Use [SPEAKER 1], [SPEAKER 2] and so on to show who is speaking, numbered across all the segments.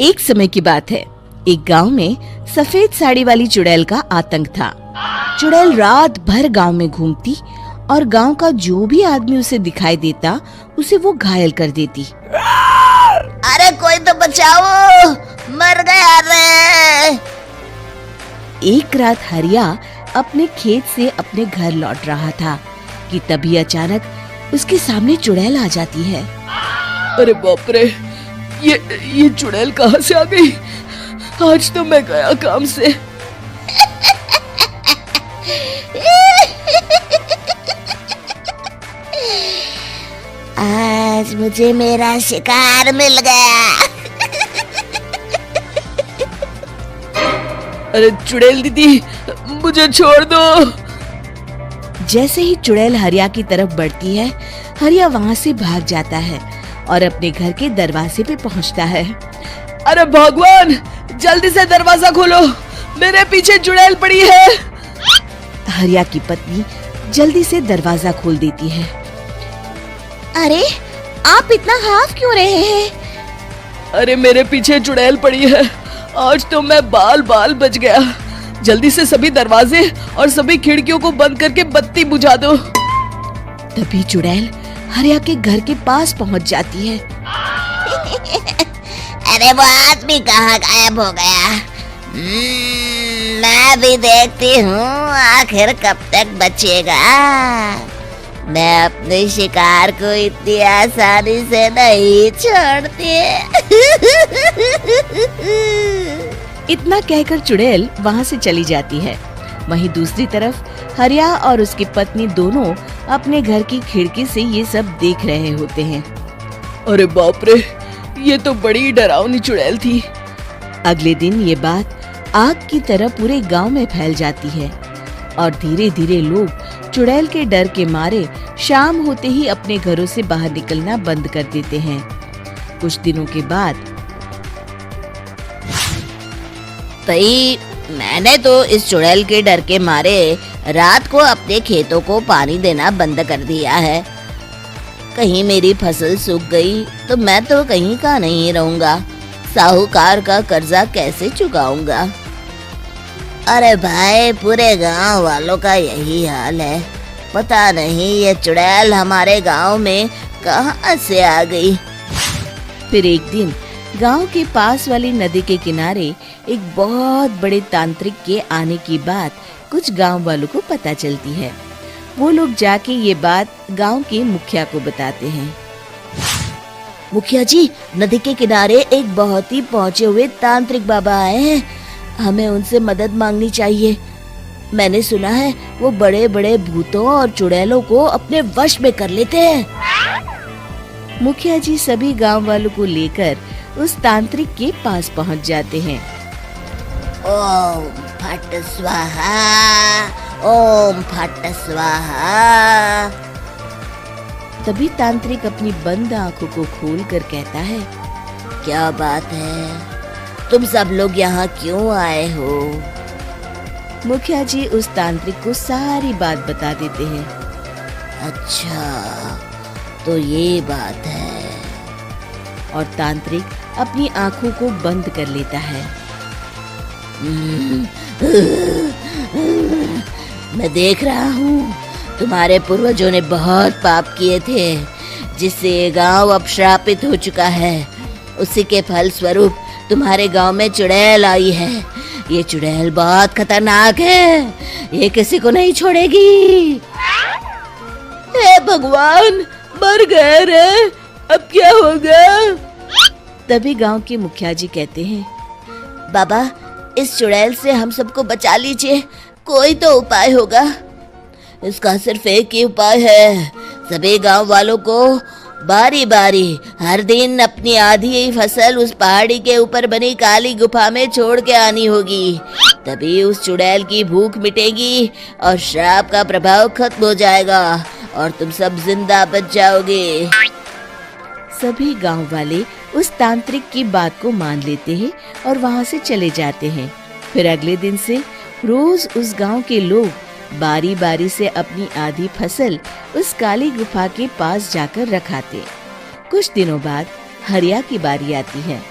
[SPEAKER 1] एक समय की बात है। एक गांव में सफेद साड़ी वाली चुड़ैल का आतंक था। चुड़ैल रात भर गांव में घूमती और गांव का जो भी आदमी उसे दिखाई देता उसे वो घायल कर देती।
[SPEAKER 2] अरे कोई तो बचाओ, मर गया रे।
[SPEAKER 1] एक रात हरिया अपने खेत से अपने घर लौट रहा था कि तभी अचानक उसके सामने चुड़ैल आ जाती है।
[SPEAKER 3] अरे बाप रे, ये चुड़ैल कहाँ से आ गई? आज तो मैं गया काम से।
[SPEAKER 2] आज मुझे मेरा शिकार मिल गया।
[SPEAKER 3] अरे चुड़ैल दीदी, मुझे छोड़ दो।
[SPEAKER 1] जैसे ही चुड़ैल हरिया की तरफ बढ़ती है, हरिया वहाँ से भाग जाता है और अपने घर के दरवाजे पे पहुँचता है।
[SPEAKER 3] अरे भगवान, जल्दी से दरवाजा खोलो, मेरे पीछे चुड़ैल पड़ी है।
[SPEAKER 1] हरिया की पत्नी जल्दी से दरवाजा खोल देती है।
[SPEAKER 2] अरे आप इतना हाफ क्यों रहे हैं?
[SPEAKER 3] अरे मेरे पीछे चुड़ैल पड़ी है, आज तो मैं बाल बाल बच गया। जल्दी से सभी दरवाजे और सभी खिड़कियों को बंद करके बत्ती बुझा दो।
[SPEAKER 1] तभी चुड़ैल हरिया के घर के पास पहुंच जाती है।
[SPEAKER 2] अरे वो आदमी कहाँ गायब हो गया? मैं भी देखती हूँ आखिर कब तक बचेगा। मैं अपने शिकार को इतनी आसानी से नहीं छोड़ती।
[SPEAKER 1] इतना कहकर चुड़ैल वहाँ से चली जाती है। वहीं दूसरी तरफ हरिया और उसकी पत्नी दोनों अपने घर की खिड़की से ये सब देख रहे होते हैं।
[SPEAKER 3] अरे बाप रे, ये तो बड़ी डरावनी चुड़ैल थी।
[SPEAKER 1] अगले दिन ये बात आग की तरह पूरे गांव में फैल जाती है और धीरे धीरे लोग चुड़ैल के डर के मारे शाम होते ही अपने घरों से बाहर निकलना बंद कर देते हैं। कुछ दिनों के बाद
[SPEAKER 2] भाई, मैंने तो इस चुड़ैल के डर के मारे रात को अपने खेतों को पानी देना बंद कर दिया है। कहीं मेरी फसल सूख गई तो मैं तो कहीं का नहीं रहूंगा। साहूकार का कर्जा कैसे चुकाऊंगा? अरे भाई, पूरे गांव वालों का यही हाल है। पता नहीं ये चुड़ैल हमारे गांव में कहां से आ गई।
[SPEAKER 1] फिर एक दिन गांव के पास वाली नदी के किनारे एक बहुत बड़े तांत्रिक के आने की बात कुछ गांव वालों को पता चलती है। वो लोग जाके ये बात गांव के मुखिया को बताते हैं।
[SPEAKER 2] मुखिया जी, नदी के किनारे एक बहुत ही पहुंचे हुए तांत्रिक बाबा आए हैं। हमें उनसे मदद मांगनी चाहिए। मैंने सुना है वो बड़े बड़े भूतों और चुड़ैलों को अपने वश में कर लेते हैं।
[SPEAKER 1] मुखिया जी सभी गांव वालों को लेकर उस तांत्रिक के पास पहुंच जाते हैं।
[SPEAKER 2] ओम फट स्वाहा, ओम फट स्वाहा।
[SPEAKER 1] तभी तांत्रिक अपनी बंद आंखों को खोलकर कहता है,
[SPEAKER 2] क्या बात है? तुम सब लोग यहाँ क्यों आए हो?
[SPEAKER 1] मुखिया जी उस तांत्रिक को सारी बात बता देते हैं।
[SPEAKER 2] अच्छा, तो ये बात है।
[SPEAKER 1] और तांत्रिक अपनी आंखों को बंद कर लेता है।
[SPEAKER 2] मैं देख रहा हूँ तुम्हारे पूर्वजों ने बहुत पाप किए थे, जिससे ये गांव अब श्रापित हो चुका है। उसी के फल स्वरूप तुम्हारे गांव में चुड़ैल आई है। ये चुड़ैल बहुत खतरनाक है, ये किसी को नहीं छोड़ेगी।
[SPEAKER 3] हे भगवान, मर गए रे, अब क्या होगा?
[SPEAKER 1] तभी गांव के मुखिया जी कहते हैं,
[SPEAKER 2] बाबा, इस चुड़ैल से हम सबको बचा लीजिए। कोई तो उपाय होगा। इसका सिर्फ एक ही उपाय है। सभी गांव वालों को बारी बारी हर दिन अपनी आधी फसल उस पहाड़ी के ऊपर बनी काली गुफा में छोड़ के आनी होगी। तभी उस चुड़ैल की भूख मिटेगी और श्राप का प्रभाव खत्म हो जाएगा और तुम सब जिंदा बच जाओगे।
[SPEAKER 1] सभी गांव वाले उस तांत्रिक की बात को मान लेते हैं और वहां से चले जाते हैं। फिर अगले दिन से रोज उस गांव के लोग बारी बारी से अपनी आधी फसल उस काली गुफा के पास जाकर रखाते। कुछ दिनों बाद हरिया की बारी आती है।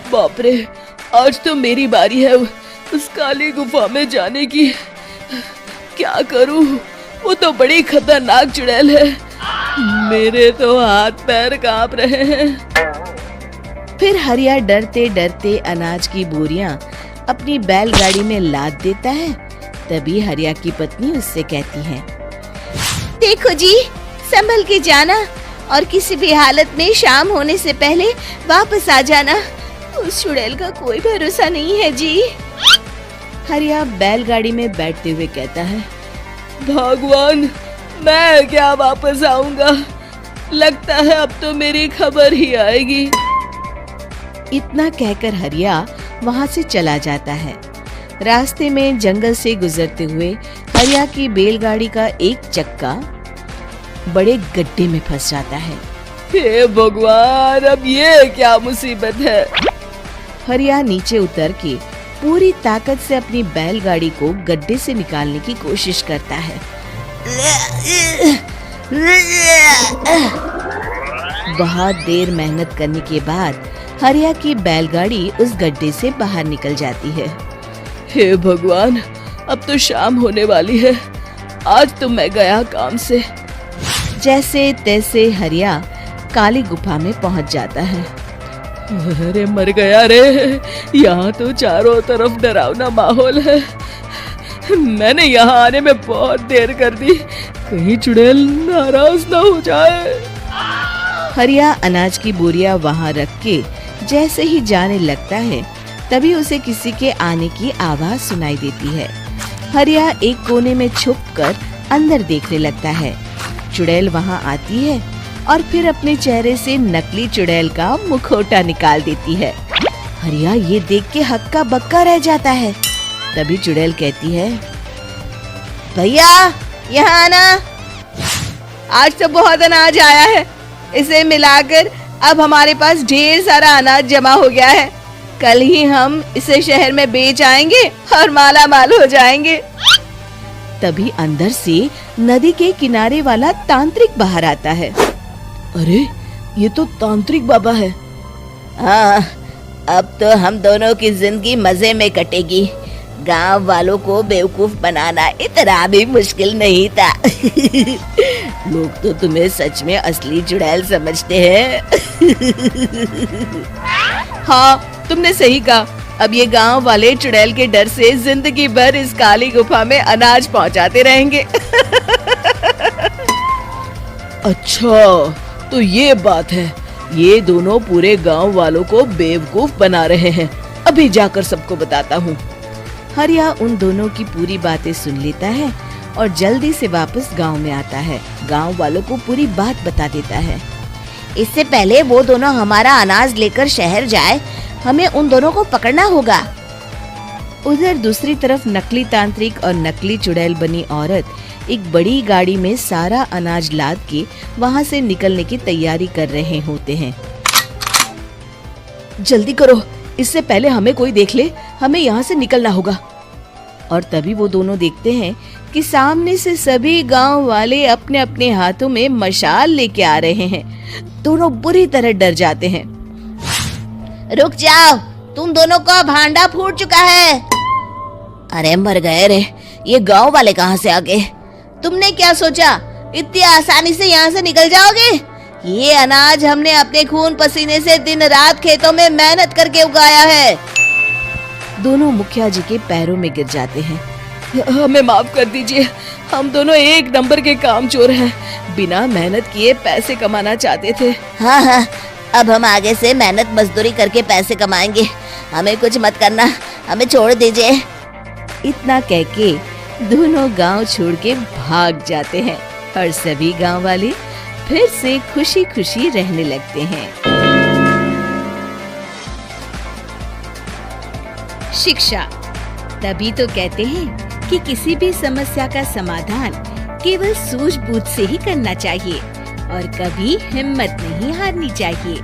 [SPEAKER 3] बाप रे, आज तो मेरी बारी है उस काली गुफा में जाने की। क्या करूं? वो तो बड़ी खतरनाक चुड़ैल है। मेरे तो हाथ पैर कांप रहे हैं।
[SPEAKER 1] फिर हरिया डरते डरते अनाज की बोरियां अपनी बैलगाड़ी में लाद देता है। तभी हरिया की पत्नी उससे कहती है,
[SPEAKER 2] देखो जी, संभल के जाना और किसी भी हालत में शाम होने से पहले वापस आ जाना। उस चुड़ैल का कोई भरोसा नहीं है जी।
[SPEAKER 1] हरिया बैलगाड़ी में बैठते हुए कहता है,
[SPEAKER 3] भगवान, मैं क्या वापस आऊंगा? लगता है अब तो मेरी खबर ही आएगी।
[SPEAKER 1] इतना कहकर हरिया वहां से चला जाता है। रास्ते में जंगल से गुजरते हुए हरिया की बैलगाड़ी का एक चक्का बड़े गड्ढे में फंस जाता है।
[SPEAKER 3] हे भगवान, अब ये क्या मुसीबत है?
[SPEAKER 1] हरिया नीचे उतर के पूरी ताकत से अपनी बैलगाड़ी को गड्ढे से निकालने की कोशिश करता है। बहुत देर मेहनत करने के बाद हरिया की बैलगाड़ी उस गड्ढे से बाहर निकल जाती है।
[SPEAKER 3] हे भगवान, अब तो शाम होने वाली है। आज तो मैं गया काम से।
[SPEAKER 1] जैसे तैसे हरिया काली गुफा में पहुंच जाता है।
[SPEAKER 3] अरे मर गया रे, यहाँ तो चारों तरफ डरावना माहौल है। मैंने यहाँ आने में बहुत देर कर दी, कहीं चुड़ैल नाराज ना हो जाए।
[SPEAKER 1] हरिया अनाज की बोरियां वहां रख के जैसे ही जाने लगता है, तभी उसे किसी के आने की आवाज सुनाई देती है। हरिया एक कोने में छुपकर अंदर देखने लगता है। चुड़ैल वहां आती है और फिर अपने चेहरे से नकली चुड़ैल का मुखौटा निकाल देती है। हरिया ये देख के हक्का बक्का रह जाता है। तभी चुड़ैल कहती है,
[SPEAKER 2] भैया यहाँ आना।
[SPEAKER 3] आज तो बहुत अनाज आया है, इसे मिलाकर अब हमारे पास ढेर सारा अनाज जमा हो गया है। कल ही हम इसे शहर में बेच आएंगे और माला माल हो जाएंगे।
[SPEAKER 1] तभी अंदर से नदी के किनारे वाला तांत्रिक बाहर आता है।
[SPEAKER 3] अरे, ये तो तांत्रिक बाबा है।
[SPEAKER 2] हाँ, अब तो हम दोनों की जिंदगी मजे में कटेगी। गांव वालों को बेवकूफ बनाना इतना भी मुश्किल नहीं था। लोग तो तुम्हें सच में असली चुड़ैल समझते हैं।
[SPEAKER 3] हाँ, तुमने सही कहा। अब ये गांव वाले चुड़ैल के डर से जिंदगी भर इस काली गुफा में अनाज पहुंचाते रहेंगे। अच्छा, तो ये बात है। ये दोनों पूरे गांव वालों को बेवकूफ बना रहे हैं। अभी जाकर सबको बताता हूँ।
[SPEAKER 1] हरिया उन दोनों की पूरी बातें सुन लेता है और जल्दी से वापस गांव में आता है। गांव वालों को पूरी बात बता देता है।
[SPEAKER 2] इससे पहले वो दोनों हमारा अनाज लेकर शहर जाए, हमें उन दोनों को पकड़ना होगा।
[SPEAKER 1] उधर दूसरी तरफ नकली तांत्रिक और नकली चुड़ैल बनी औरत एक बड़ी गाड़ी में सारा अनाज लाद के वहां से निकलने की तैयारी कर रहे होते हैं।
[SPEAKER 3] जल्दी करो, इससे पहले हमें कोई देख ले। हमें यहाँ से निकलना होगा।
[SPEAKER 1] और तभी वो दोनों देखते हैं कि सामने से सभी गांव वाले अपने अपने हाथों में मशाल लेके आ रहे हैं। दोनों बुरी तरह डर जाते हैं।
[SPEAKER 2] रुक जाओ, तुम दोनों का भांडा फूट चुका है। अरे मर गए रे, ये गांव वाले कहाँ से आ गए? तुमने क्या सोचा इतनी आसानी से यहाँ से निकल जाओगे? ये अनाज हमने अपने खून पसीने से दिन रात खेतों में मेहनत करके उगाया है।
[SPEAKER 1] दोनों मुखिया जी के पैरों में गिर जाते हैं।
[SPEAKER 3] हमें माफ कर दीजिए, हम दोनों एक नंबर के कामचोर हैं। बिना मेहनत किए पैसे कमाना चाहते थे।
[SPEAKER 2] हाँ हाँ, अब हम आगे से मेहनत मजदूरी करके पैसे कमाएंगे। हमें कुछ मत करना, हमें छोड़ दीजिए।
[SPEAKER 1] इतना कह के दोनों गांव छोड़ के भाग जाते हैं और सभी गांव वाले फिर से खुशी खुशी रहने लगते हैं। शिक्षा तभी तो कहते हैं कि किसी भी समस्या का समाधान केवल सूझबूझ से ही करना चाहिए और कभी हिम्मत नहीं हारनी चाहिए।